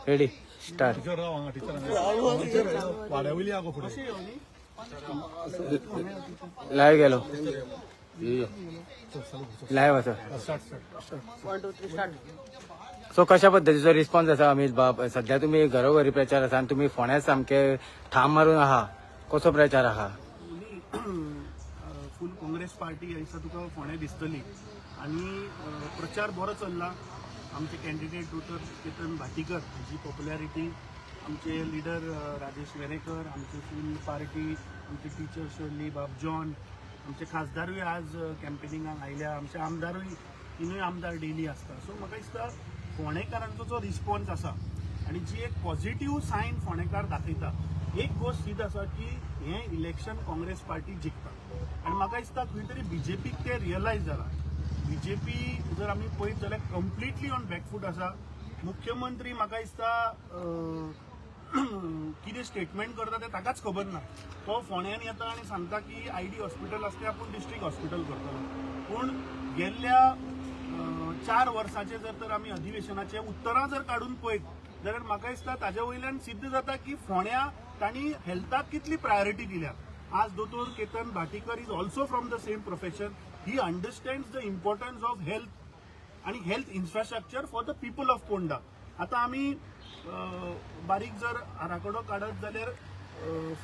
Ready start. Live गेलो. Live आसा. So कशा पद्धतीचो रिस्पॉन्स आसा अमित बाब? सध्या तुम्ही घरोघरी प्रचार आसा आणि तुम्ही फोण्यात सामके ठाम मारून आहा. कसो प्रचार आहा? फुल काँग्रेस पार्टी यायचा तुका फोणे दिसतली आणि प्रचार बरो चल्ला. आमचे कॅन्डिडेट डॉक्टर केतन भाटीकर हाची पॉप्युलॅरिटी, आमचे लिडर राजेश वेरेकर, आमचे फुल पार्टी, आमचे टीचर शर्ली बाब जॉन, आमचे खासदारूय आज कॅम्पेनिंगाक आयल्या, आमचे आमदारूय तिनूय आमदार डेली आसता. सो म्हाका दिसता फोंडेकारांचो जो रिस्पॉन्स आसा आनी जी एक पॉझिटिव्ह सायन फोंडेकार दाखयता, एक गोष्ट सीद आसा की हें इलेक्शन काँग्रेस पार्टी जिखता. आनी म्हाका दिसता खंय तरी बीजेपीक ते रियलायज जाला. बीजेपी जर आमी पळयत जाल्यार कंप्लिटली ऑन बॅकफूट आसा. मुख्यमंत्री म्हाका दिसता कितें स्टेटमेंट करता ते ताकाच खबर ना. तो फोंड्यान येता आनी सांगता की आयडी हॉस्पिटल आसता ते आपूण डिस्ट्रिक्ट हॉस्पिटल करतलो. पूण गेल्ल्या 4 वर्सांचे जर तर आमी अधिवेशनाचे उत्तरां जर काडून पळयत जाल्यार म्हाका दिसता ताजे वयल्यान सिद्ध जाता की फोंड्या तांणी हेल्थाक कितली प्रायोरिटी दिल्या. आज दोतोर Ketan Bhatikar is also from the same profession. He understands the importance of health आणि health infrastructure for the people of Ponda. आता आमी बारीक जर आराखडो काडत जाल्यार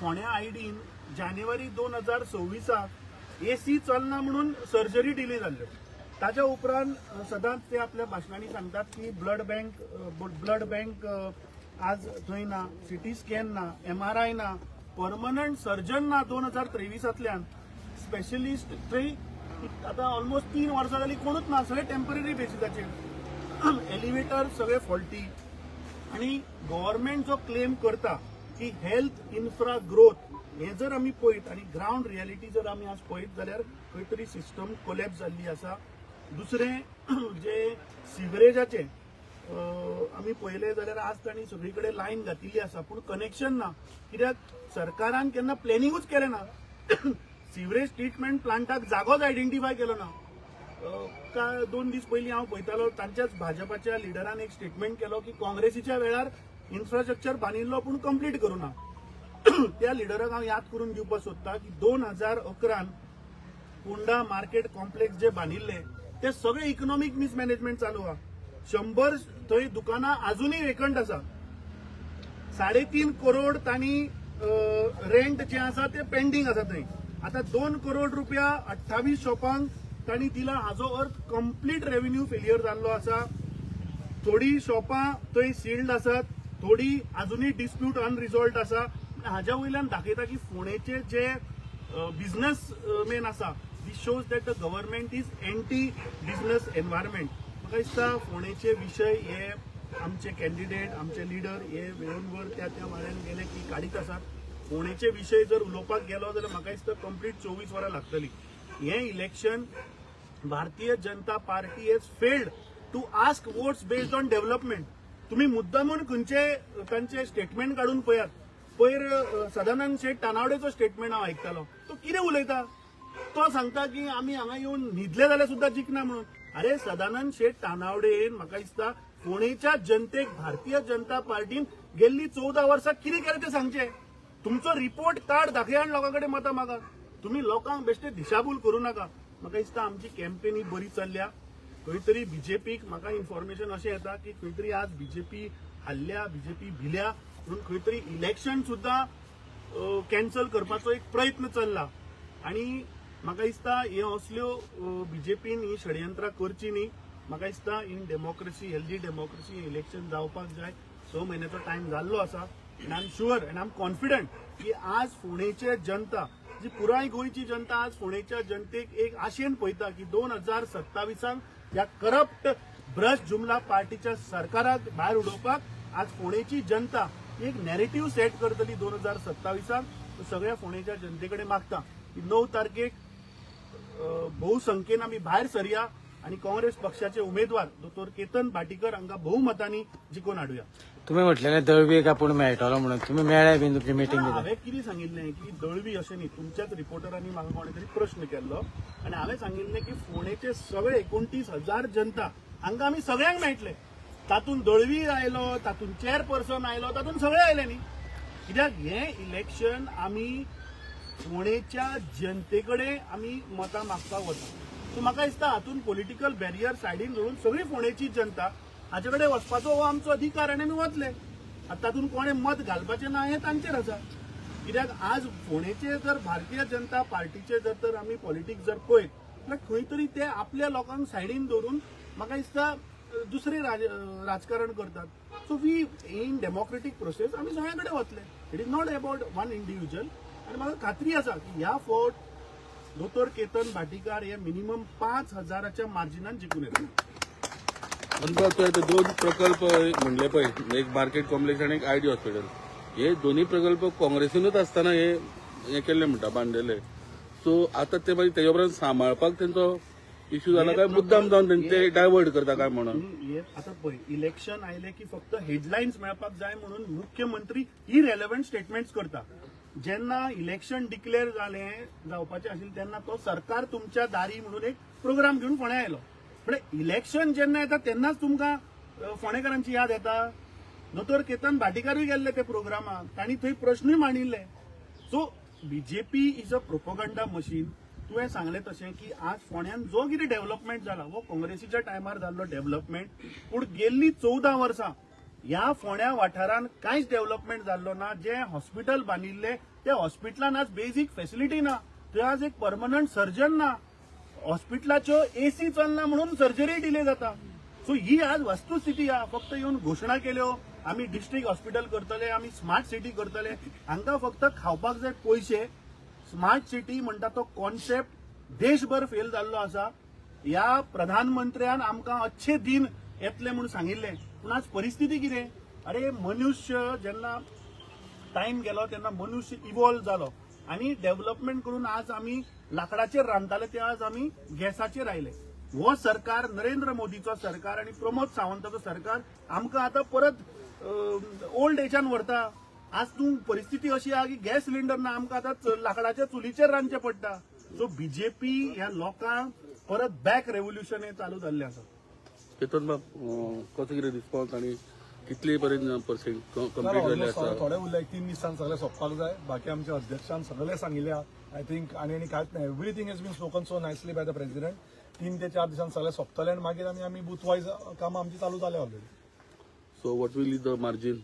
फोंड्या आयडीन जानेवारी 2026 AC चलना म्हणून सर्जरी डिले जाल्ल्यो. ताच्या उपरांत सदांच ते आपल्या भाशणांनी सांगतात की ब्लड बँक आज थंय ना, सिटी स्कॅन ना, MRI ना, परमनंट सर्जन ना 2023तल्यान, स्पेशलिस्ट थंय आता ऑलमोस्ट 3 वर्सां जाली कोणूच ना, सगळे टेम्पररी बेसिसाचेर. एलिवेटर सगळे फॉल्टी. आणि गव्हर्नमेंट जो क्लेम करता की हेल्थ इन्फ्रा ग्रोथ हे जर आमी पळयत आनी ग्राउंड रियालिटी जर आमी आज पळयत जाल्यार खंय तरी सिस्टम कोलॅप्स जाल्ली आसा. दुसरें जे सिवरेजाचे आमी पळयले जाल्यार आज तांणी सगळी कडेन लायन घातिल्ली आसा पूण कनेक्शन ना. कित्याक सरकारान केन्ना प्लॅनिंगूच केलें ना. सिवरेज ट्रिटमेंट प्लांटाक जागोच आयडेंटिफाय केलो ना. 2 दीस पयलीं हांव पळयतालो तांच्याच भाजपाच्या लिडरान एक स्टेटमेंट केलो की काँग्रेसीच्या वेळार इन्फ्रास्ट्रक्चर बांदिल्लो पूण कंप्लीट करूं ना. त्या लिडराक हांव याद करून दिवपाक सोदता की 2011 पोंडा मार्केट कॉम्प्लेक्स जे बांदिल्ले ते सगळे इकॉनॉमिक मिसमॅनेजमेंट चालू आहा. 100 थंय दुकानां अजूनय वेकंट आसा. 3.5 करोड तांणी रेंट जे आसा ते पेंडिंग आसा थंय. आता 2 करोड रुपया 28 शॉपांक तांणी दिला. हाजो अर्थ कंप्लीट रेव्हेन्यू फेल्युअर जाल्लो आसा. थोडी शॉपां थंय सील्ड आसात, थोडी अजूनय डिस्प्यूट अनरिझॉल्व्ड आसा. हाज्या वयल्यान दाखयता की फोंडेचे जे बिझनेसमॅन आसा this shows that the government is anti business environment. म्हाका दिसता फोंडेचे विशय हे आमचे कॅन्डिडेट, आमचे लिडर हे वेळोवर त्या वाड्यान गेले की काडीत आसात. फोंडेचे विशय जर उलोवपाक गेलो जाल्यार म्हाका दिसता कंप्लीट 24 वरां लागतली. हें election Bharatiya Janata Party has failed to ask votes based on development. तुम्ही मुद्दामून खंयचे स्टेटमेंट काढून पळयात. पयर सदानंद शेठ तानावडेचो स्टेटमेंट हांव आयकतालो. तो कितें उलयता? तो सांगता की आमी हांगा येवन न्हिदले जाल्यार सुद्दां जिखना म्हणून. अरे सदानंद शेठ तानावडेन म्हाका दिसता फोंडेच्या जनतेक भारतीय जनता पार्टीन गेल्ली 14 वर्सां कितें केलें तें सांगचें. तुमचो रिपोर्ट कार्ड दाखया आनी लोकां कडेन मतां मागा. तुम्ही लोकांक बेश्टे दिशाभूल करूं नाका. म्हाका दिसता आमची कॅम्पेन ही बरी चल्ल्या. खंय तरी बीजेपीक म्हाका इन्फॉर्मेशन अशें येता की खंय तरी आज बीजेपी हल्ल्या, बीजेपी भिल्या म्हणून खंय तरी इलेक्शन सुद्दां कॅन्सल करपाचो एक प्रयत्न चल्ला. आनी म्हाका दिसता हे असल्यो बीजेपीन ही षडयंत्रां करची न्ही. म्हाका दिसता in democracy, healthy democracy election जावपाक जाय. 6 म्हयन्याचो टायम जाल्लो आसा. And I am sure and I am confident की आज फोंडेचे जनता, जी पुराय गोंयची जनता आज फोंडेच्या जनतेक एक आशेन पळयता की 2027 ह्या करप्ट ब्रश जुमला पार्टीच्या सरकाराक भायर उडोवपाक आज फोंडेची जनता एक नॅरेटिव्ह सेट करतली 2027. सगळ्या फोंडेच्या जनतेकडे मागता की 9 तारखेक बहुसंख्येन आमी भायर सरया आणि काँग्रेस पक्षाचे उमेदवार दोतोर केतन भाटीकर हांकां बहुमतांनी जिखून हाडुया. तुम्ही म्हटलेलें दळवीक आपूण मेळटलो म्हणून तुम्ही मेळ्ळे बीन तुमची मिटींग? हांवें कितें सांगिल्लें की दळवी अशें न्ही. तुमच्याच रिपोर्टरांनी म्हाका कोणे तरी प्रश्न केल्लो आनी हांवें सांगिल्लें की फोंडेचे सगळे 29,000 जनता हांकां आमी सगळ्यांक मेळटले. तातूंत दळवी आयलो, तातूंत चेअरपर्सन आयलो, तातूंत सगळे आयले न्ही. कित्याक हे इलेक्शन आमी फोंडेच्या जनतेकडे आमी मतां मागपाक वता. सो म्हाका दिसता हातूंत पॉलिटिकल बॅरियर सायडीन दवरून सगळी फोंडेची जनता हाचे कडेन वचपाचो हो आमचो अधिकार आनी आमी वतले. आतां तातूंत कोणें मत घालपाचें ना हें तांचेर आसा. कित्याक आज फोंडेचे जर भारतीय जनता पार्टीचे जर आमी पॉलिटिक्स जर पळयत जाल्यार खंय तरी ते आपल्या लोकांक सायडीन दवरून म्हाका दिसता दुसरे राजकारण करतात. So we in democratic process आमी सगळ्या कडेन वतले. It is not about one individual. आनी म्हाका खात्री आसा की ह्या फावट दोतोर केतन भाटीकार हे मिनिमम 5,000च्या मार्जिनान जिखून येतात. दोन प्रकल्प म्हणले पळय, एक मार्केट कॉम्प्लेक्स आणि एक आयडी हॉस्पिटल, हे दोन्ही प्रकल्प काँग्रेसीनूच असताना हे केले म्हणटा, बांधलेले. सो आता ते मागीर तेच्या उपरांत सांबाळपाक तेंचो इश्यू जाला काय, मुद्दाम जावन ते डायवर्ट करता काय म्हणून. आता पळय, इलेक्शन आयले की फक्त हेडलायन्स मेळपाक जाय म्हणून मुख्यमंत्री इरेलेव्हंट स्टेटमेंट्स करता. जेन्ना इलेक्शन डिक्लेअर जावपाचें आशिल्लें तेन्ना तो सरकार तुमच्या दारी म्हणून एक प्रोग्राम घेवन फोंड्या आयलो. पण इलेक्शन जेन्ना येता तेन्नाच तुमकां फोंडेकारांची याद येता. दोतोर केतन भाटीकारूय गेल्ले ते प्रोग्रामाक, तांणी थंय प्रश्नूय मांडिल्ले. So BJP is a propaganda machine. तुवें सांगलें तशें की आज फोंड्यान जो कितें डेव्हलपमेंट जाला हो काँग्रेसीच्या टायमार जाल्लो डेव्हलपमेंट, पूण गेल्लीं 14 वर्सां ह्या फोंड्या वाठारांत कांयच डेव्हलपमेंट जाल्लो ना. जे हॉस्पिटल बांदिल्ले त्या हॉस्पिटलान आज बेजीक फेसिलिटी ना, थंय आज एक परमनंट सर्जन ना, हॉस्पिटलाच्यो एसी चलना म्हणून सर्जरी डिले जाता. सो ही आज वस्तुस्थिती आहा. फक्त येवन घोशणा केल्यो आमी डिस्ट्रिक्ट हॉस्पिटल करतले, आमी स्मार्ट सिटी करतले, हांकां फक्त खावपाक जाय पयशे. स्मार्ट सिटी म्हणटा तो कॉन्सेप्ट देशभर फेल जाल्लो आसा. ह्या प्रधानमंत्र्यान आमकां अच्छे दिन येतले म्हणून सांगिल्लें, पूण आज परिस्थिती कितें. अरे मनुष्य जेन्ना टायम गेलो तेन्ना मनुष्य इवॉल्व जालो आनी डेव्हलपमेंट करून आज आमी लाकडाचेर रांदताले ते आज आमी गॅसाचेर आयले. हो सरकार नरेंद्र मोदीचो सरकार आनी प्रमोद सावंताचो सरकार आमकां आतां परत ओल्ड एजान व्हरता. आज तूं परिस्थिती अशी आहा की गॅस सिलिंडर ना, आमकां आतां लाकडाच्या चुलीचेर रांदचें पडटा. सो बीजेपी ह्या लोकांक परत बॅक रेव्होल्युशन चालू जाल्लें आसा. केतन बाब, कसो कितें रिस्पॉन्स आणि कितले पर्यंत पर्सेंट कंप्लीट जाल्ले आसा. थोडे उरले 3 दिसान सगळे सोंपपाक जाय. बाकी आमच्या अध्यक्षान सगळे सांगिल्ले आय थिंक. आनी कांयच ना, everything has been spoken so nicely by the president. 3 ते 4 दिसान सगळे सोंपतले आनी मागीर आमी बूथ वायज कामां आमची चालू जाले already. So what will the margin.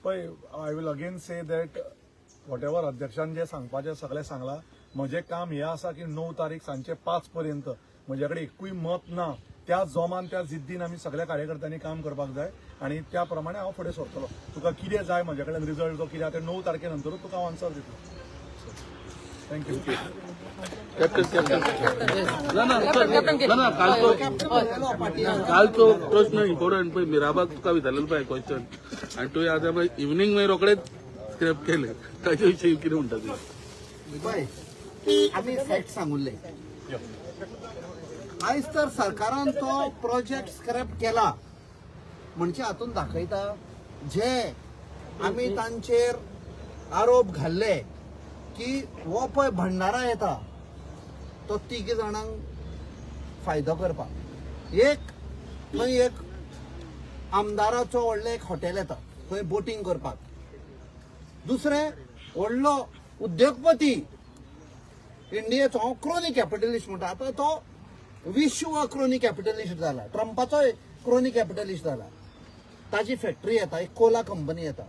पळय, I will again say that whatever अध्यक्षान जे सांगपाचें सगळें सांगलां. म्हजें काम हें आसा की 9 तारीख सांजचे 5 पर्यंत म्हजे कडेन एकूय मत ना. त्या जोमान त्या जिद्दीन आमी सगळ्या कार्यकर्त्यांनी काम करपाक जाय आनी त्या प्रमाणे हांव फुडें सरतलो. तुका कितें जाय म्हजे कडेन रिजल्ट जो कितें ते 9 तारखे नंतरूच तुका हांव आन्सर दितलो. थँक्यू. कालचो प्रश्न इम्पॉर्टंट पळय, मिराबाग तुका विचारलेलो पळय क्वेश्चन, आनी तुवें आतां पळय इवनिंग मागीर रोखडेच स्क्रॅप केले. ताचे विशयी कितें म्हणटा तुवें. पळय, आमी फॅक्ट सांगुल्ले. आयज तर सरकारान तो प्रोजेक्ट स्क्रॅप केला म्हणजे हातूंत दाखयता जे आमी तांचेर आरोप घाल्ले की हो पळय भंडारा येता तो 3 जाणांक फायदो करपाक. थंय एक आमदाराचो व्हडलें एक हॉटेल येता थंय बोटींग करपाक. दुसरें व्हडलो उद्योगपती इंडियेचो क्रोनी कॅपिटलिस्ट म्हणटा. आतां तो विश्व क्रोनी कॅपिटलिस्ट जाला, ट्रम्पाचो क्रोनी कॅपिटलिस्ट जाला. ताजी फॅक्टरी येता, एक कोला कंपनी येता.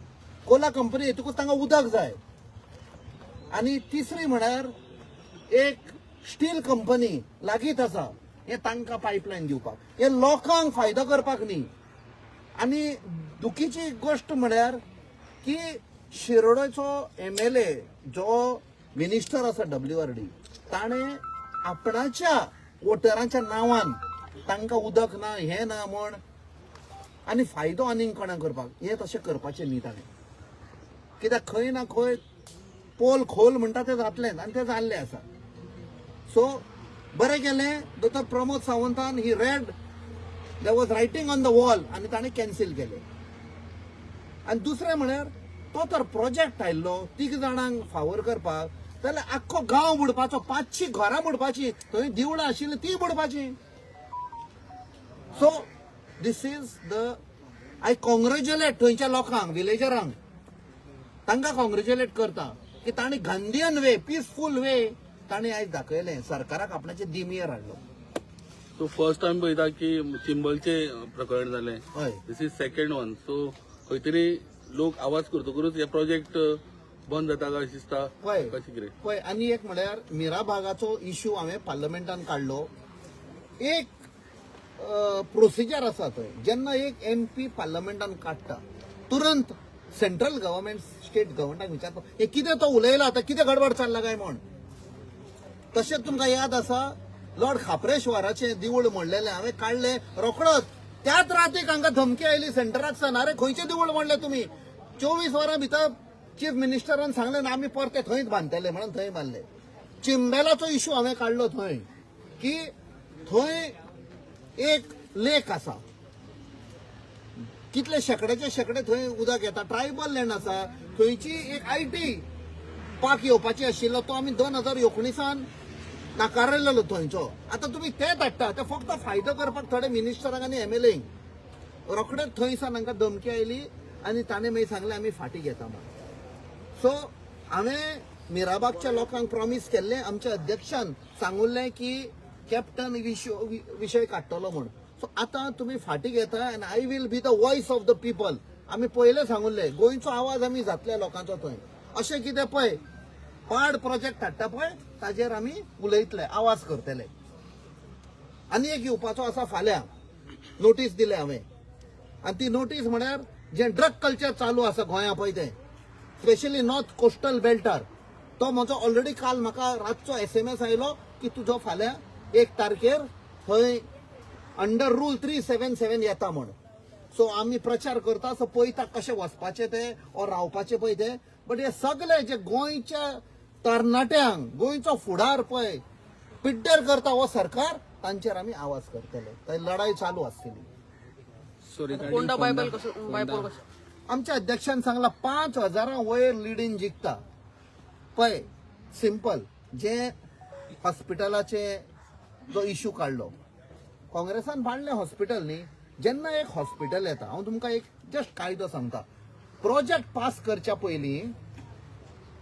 कोला कंपनी येतकूच तांकां उदक जाय. आनी तिसरी म्हळ्यार एक स्टील कंपनी लागींच आसा, हे तांकां पायपलायन दिवपाक. हे लोकांक फायदो करपाक न्ही. आनी दुखीची गोश्ट म्हळ्यार की शिरोडेचो MLA जो मिनिस्टर आसा WRD, ताणें आपणाच्या वोटरांच्या नांवान तांकां उदक ना, हें ना म्हण आनी फायदो आनीक कोणाक करपाक. हें तशें करपाचें न्ही ताणें. कित्याक खंय ना खंय पोल खोल म्हणटा तें जातलेंच आनी तें जाल्लें आसा. सो बरें केलें दोतोर प्रमोद सावंतान he read there was writing on the wall आनी ताणें कॅन्सील केलें. आनी दुसरें म्हळ्यार तो तर प्रोजेक्ट आयिल्लो 3 जाणांक फावर करपाक, जाल्यार आख्खो गांव बुडपाचो, 500 घरां बुडपाची, थंय देवळां आशिल्लीं ती बुडपाची. So this is the I congratulate थंयच्या लोकांक विलेजरांक तांकां कॉंग्रॅच्युलेट करता की तांणी गांधीयन वे पीसफूल वे तांणी आयज दाखयलें सरकाराक आपणाचे दिमियर हाडलो. सो फर्स्ट टाइम पळयता की चिंबलचे प्रकरण जालें. हय दिस इज सेकंड वन. सो खंय तरी लोक आवाज करतकूच हे प्रोजेक्ट बंद जाता काय दिसता पळय कशें कितें? पळय आनी एक म्हळ्यार मिरा भागाचो इश्यू हांवें पार्लमेंटान काडलो. एक प्रोसिजर आसा थंय जेन्ना एक MP पार्लमेंटान काडटा तुरंत सेंट्रल गव्हर्नमेंट स्टेट गव्हर्नमेंटाक विचारता हे कितें तो उलयला आतां कितें गडबड चल्ला काय म्हण. तशेंच तुमकां याद आसा लॉर्ड खापरेश्वराचें देवूळ म्हणलेलें हांवें काडलें रोखडोच त्याच रातीक हांकां धमकी आयली सेंटराक सावन अरे खंयचें देवूळ म्हणलें तुमी 24 वरां भितर चीफ मिनिस्टरान सांगलें ना आमी परते थंयच बांदतले म्हणून थंय बांदले. चिंबेलाचो इश्यू हांवें काडलो थंय की थंय एक लेक आसा कितले शेकड्याचे शेकडे थंय उदक येता ट्रायबल लँड आसा थंयची एक IT पार्क येवपाची आशिल्लो तो आमी 2019 नाकारलेलो थंयचो. आतां तुमी ते धाडटा ते फक्त फायदो करपाक थोडे मिनिस्टरांक आनी MLAंक रोखडेच थंयसान हांकां धमकी आयली आनी ताणें मागीर सांगलें आमी फाटीं घेता म्हणून. सो हांवें मिराबागच्या लोकांक प्रॉमिस केल्लें आमच्या अध्यक्षान सांगुल्लें की कॅप्टन विशय काडटलो म्हूण. सो आतां तुमी फाटीं घेता आनी I will be the voice of the people. आमी पयलें सांगुल्लें गोंयचो आवाज आमी जातल्या लोकांचो थंय. अशें कितें पळय पाड प्रोजेक्ट हाडटा पळय ताजेर आमी उलयतले आवाज करतले. आनी एक येवपाचो आसा फाल्यां नोटीस दिले हांवें आनी ती नोटीस म्हळ्यार जें ड्रग कल्चर चालू आसा गोंया पळय तें स्पेशली नॉर्थ कोस्टल बेल्टार तो म्हजो ऑलरेडी काल म्हाका रातचो SMS आयलो की तुजो फाल्यां 1 तारखेर थंय अंडर रूल 377 येता म्हण. सो आमी प्रचार करता सो पळयता कशें वचपाचें तें और रावपाचें पळय तें. बट हे सगळे जे गोंयच्या तरणाट्यांक गोंयचो फुडार पळय पिड्ड्यार करता हो सरकार तांचेर आमी आवाज करतले. थंय लढाई चालू आसतली. कोंडा बायबल कसं आमच्या अध्यक्षान सांगला 5000 वयर लिडीन जिखता पळय सिंपल जे हॉस्पिटलाचे जो इश्यू काडलो काँग्रेसान बांदलें हॉस्पिटल न्ही. जेन्ना एक हॉस्पिटल येता हांव तुमकां एक जस्ट कायदो सांगता प्रोजेक्ट पास करच्या पयलीं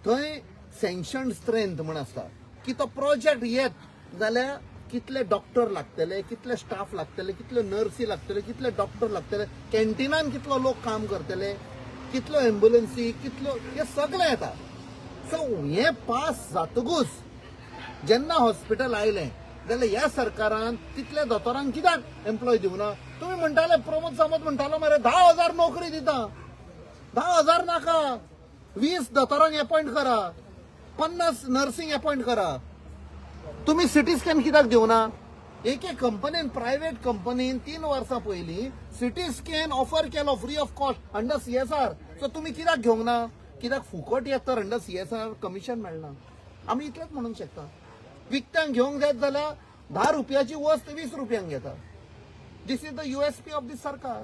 थंय सँक्शन स्ट्रेंथ म्हण आसता की तो प्रोजेक्ट येत जाल्यार कितले डॉक्टर लागतले कितले स्टाफ लागतले कितले नर्सी लागतले कितले डॉक्टर लागतले कॅन्टिनान कितलो लोक काम करतले कितलो एम्ब्युलन्सी कितलो हे सगळें येता. सो हे पास जातकूच जेन्ना हॉस्पिटल आयलें जाल्यार ह्या सरकारान तितल्या दोतोरांक कित्याक एम्प्लॉय दिवना. तुमी म्हणटाले प्रमोद सावंत म्हणटालो मरे 10,000 नोकरी दिता 10,000 नाका 20 दोतोरांक अपॉइंट करा 50 नर्सिंग अपॉइंट करा. तुम्ही सिटी स्कॅन कित्याक दिवना. एक कंपनीन प्रायव्हेट कंपनीन 3 वर्सां पयलीं सिटी स्कॅन ऑफर केलो free of cost under CSR. So तुम्ही कित्याक घेवंक ना कित्याक फुकट येत तर अंडर CSR कमिशन मेळना. आमी इतलेंच म्हणूंक शकता विकत्यांक घेवंक जाय जाल्यार 10 रुपयाची वस्त 20 रुपयांक घेता. दिस इज द USP ऑफ दिस सरकार.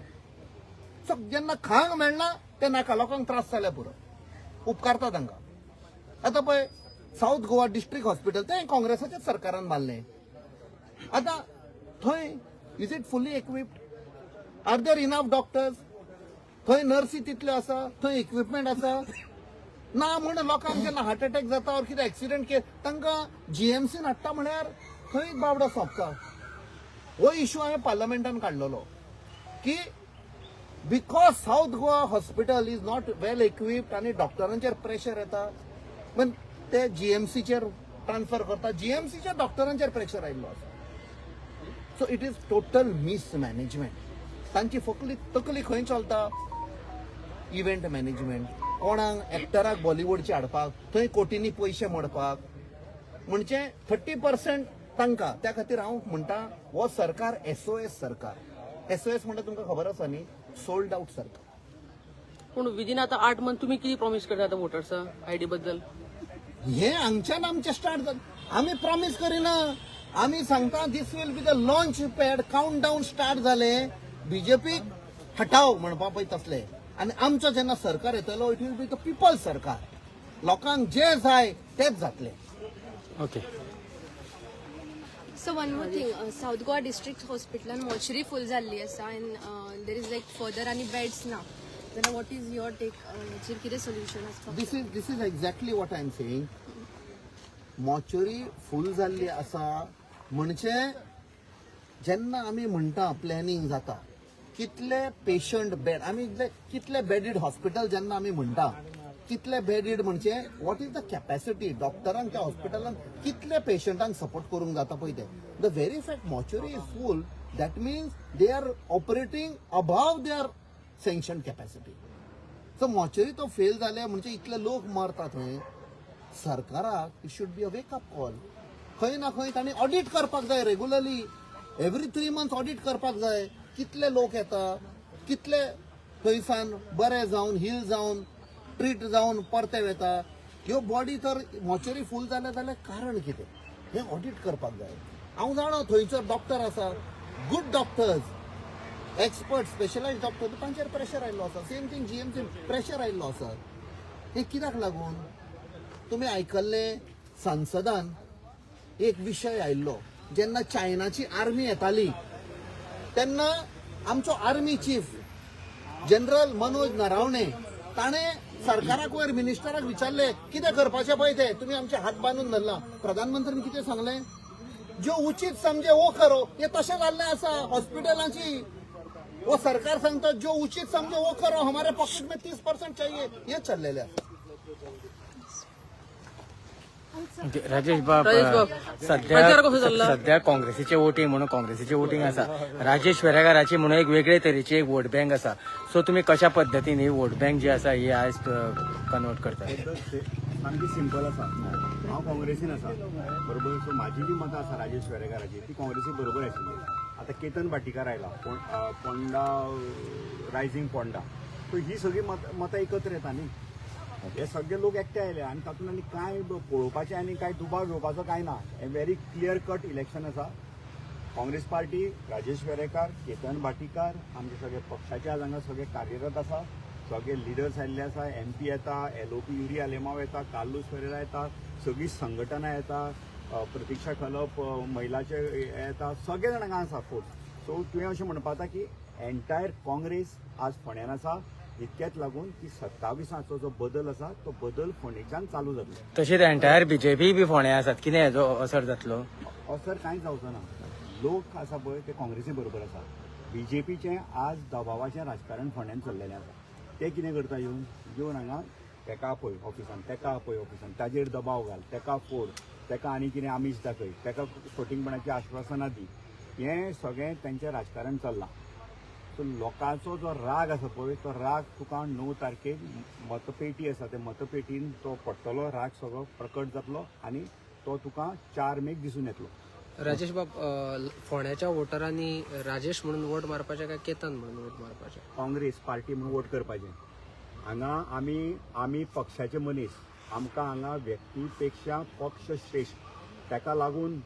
सो जेन्ना खांक मेळना ते नाका लोकांक त्रास जाल्या पुरो उपकारता तांकां. आतां पळय साऊथ गोवा डिस्ट्रिक्ट हॉस्पिटल तें काँग्रेसाच्याच सरकारान बांदलें. आतां थंय is it fully equipped are there enough doctors थंय नर्सी तितल्यो आसा थंय इक्विपमेंट आसा ना म्हण लोकांक जेन्ना हार्ट अटॅक जाता और कितें एक्सिडेंट तांकां GMCन हाडटा म्हळ्यार थंय बावडो सोंपता. हो इश्यू हांवें पार्लमेंटान काडलेलो की because south Goa hospital is not well equipped आनी डॉक्टरांचेर प्रेशर येता पण ते GMCचेर ट्रान्सफर करता GMCच्या डॉक्टरांचेर प्रेशर आयिल्लो आसा. So it is total mismanagement. तांची तकली खंय चलता इव्हेंट मॅनेजमेंट कोणाक एक्टराक बॉलिवूडचे हाडपाक थंय कोटींनी पयशे मोडपाक म्हणजे 30% तांकां. त्या खातीर हांव म्हणटा हो सरकार SOS सरकार. SOS म्हणटा तुमकां खबर आसा न्ही सोल्ड आउट सरकार. पूण विदीन आतां 8 मंथ तुम्ही किती प्रॉमिस करता आतां वोटर्सांक ID बद्दल. हे हांगच्यान आमचे स्टार्ट जाता. आमी प्रॉमिस करिना आमी सांगता this will be the launch pad countdown start जालें BJP हटाव म्हणपा पळय तसले आनी आमचो जेन्ना सरकार येतलो it will be the people सरकार. लोकांक जे जाय तेच जातले. Okay So one more thing, South Goa District Hospital mortuary full झाली आसा and there is like further any beds ना. Then what is your take? याचेर कितें solution आसपाक? This is exactly what I am saying. Mortuary full जाल्ली आसा म्हणजे जेन्ना आमी म्हणटा प्लॅनिंग जाता कितले पेशंट बेड आमी कितले बेडीड हॉस्पिटल जेन्ना आमी म्हणटा कितले बेडीड म्हणजे वॉट इज द कॅपॅसिटी डॉक्टरांक त्या हॉस्पिटलान कितले पेशंटांक सपोर्ट करूंक जाता पळय ते the very fact mortuary is full that means they are operating above their sanction capacity so mortuary तो फेल जाले म्हणजे इतले लोक मरता थंय सरकाराक it should be a wake up call खंय ना खंय तांणी ऑडिट करपाक जाय रेग्युलरली एवरी 3 मंथ्स ऑडिट करपाक जाय कितले लोक येता कितले थंयसान बरे जावन हील जावन ट्रीट जावन परते वता ह्यो बॉडी तर मॉर्चरी फूल जाले जाल्यार कारण कितें हें ऑडिट करपाक जाय हांव जाणा थंयचो डॉक्टर आसा good doctors expert specialised doctor तांचेर प्रेशर आयिल्लो आसा सेम थिंग जीएमसी प्रेशर आयिल्लो आसा हें कित्याक लागून तुमी आयकल्ले संसदान एक विशय आयिल्लो जेन्ना चायनाची आर्मी येताली तेन्ना आमचो army chief general Manoj Naravane ताणें सरकाराक वयर मिनिस्टराक विचारले कितें करपाचें पळय ते तुमी आमचे हात बांदून धरला प्रधानमंत्र्यान कितें सांगलें जो उचित समजे वो करो हे तशें जाल्लें आसा हॉस्पिटलांची वो सरकार सांगता जो उचित समजे वो करो हमारे पॉकेट में 30% चाहिए ये चललेले आसा ओके, राजेश बाब प्रचार कसो चल्ला? सध्या काँग्रेसीचे वोटींग म्हणून काँग्रेसीचे वोटींग आसा राजेश वेरेकाराची म्हणून एक वेगळे तरेची एक वोट बँक आसा सो तुमी कशा पद्दतीन ही वोट बँक जी आसा ही आयज कन्वर्ट करता सामकी सिंपल आसा हांव काँग्रेसीन आसा बरोबर सो म्हाजी जी मतां आसा राजेश वेरेकाराची ती काँग्रेसी बरोबर आशिल्ली आतां केतन भाटीकार आयला पोंडा रायझींग पोंडा सो ही सगळी मतां एकत्र येता न्ही हे सगळे लोक एकटे आयले आनी तातूंत आनी कांय पळोवपाचें आनी कांय दुबाव घेवपाचो कांय ना हें व्हेरी क्लियर कट इलेक्शन आसा काँग्रेस पार्टी राजेश वेरेकार केतन भाटीकार आमचे सगळे पक्षाचे आज हांगा सगळे कार्यरत आसा सगळे लिडर्स आयिल्ले आसा MP येता LOP युरी आलेमाव येता कार्लोस फेरेरा येता सगळी संघटना येता प्रतीक्षा खलप महिलाचे येता सगळे जाण हांगा आसा फोर्स सो तुवें अशें म्हणपा जाता की एंटायर काँग्रेस आज फोंड्यान आसा इतकेच लागून की 27 जो बदल आसा तो बदल फोंडेच्यान चालू जातलो तशेंच एंटायर BJP बी फोंड्या आसात कितें हेजो असर जातलो असर कांयच जावचो ना लोक आसा पळय ते काँग्रेसी बरोबर आसा BJPचें आज दबावाचें राजकारण फोंड्यान चल्लेलें आसा ते कितें करता येवन हांगा तेका आपय ऑफिसान तेका आपय ऑफिसान ताजेर दबाव घाल तेका फोड तेका आनी कितें आमीश दाखय तेका फटींगपणाची आश्वासनां दी हें सगळें तेंचें राजकारण चल्लां सो लोकांचो जो राग आसा पळय तो राग तुका 9 तारखेक मतपेटी आसा ते मतपेटीन तो पडटलो राग सगळो प्रकट जातलो आनी तो तुका 4 मेक दिसून येतलो राजेश बाब फोंड्याच्या वोटरांनी राजेश म्हणून वोट मारपाचें काय केतन म्हणून वोट मारपाचें काँग्रेस पार्टी म्हणून वोट करपाचें हांगा आमी पक्षाचे मनीस आमकां हांगा व्यक्ती पेक्षा पक्ष श्रेष्ठ ताका लागून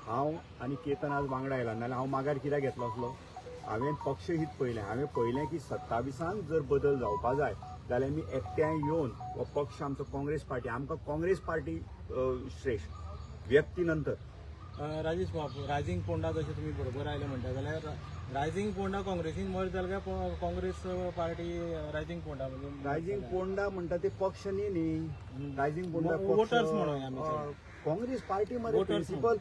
हांव आनी केतन आज वांगडा आयला नाल्यार हांव माघार कित्याक घेतलो आसलो हांवें पक्ष हित पळयलें हांवें पळयलें की 27 जर बदल जावपा जाय जाल्यार आमी एकट्यान येवन हो पक्ष आमचो काँग्रेस पार्टी आमकां काँग्रेस पार्टी श्रेष्ठ व्यक्ती नंतर राजेश बाब रायझींग पोंडा जशें तुमी बरोबर आयले म्हणटा जाल्यार रायझींग पोंडा काँग्रेसीन मर्ज जालें काय काँग्रेस पार्टी रायझींग पोंडा म्हणजे रायझींग पोंडा म्हणटा ते पक्ष न्ही रायझींग पोंडा वोटर्स म्हणून आमी काँग्रेस पार्टी मध्ये प्रिन्सिपल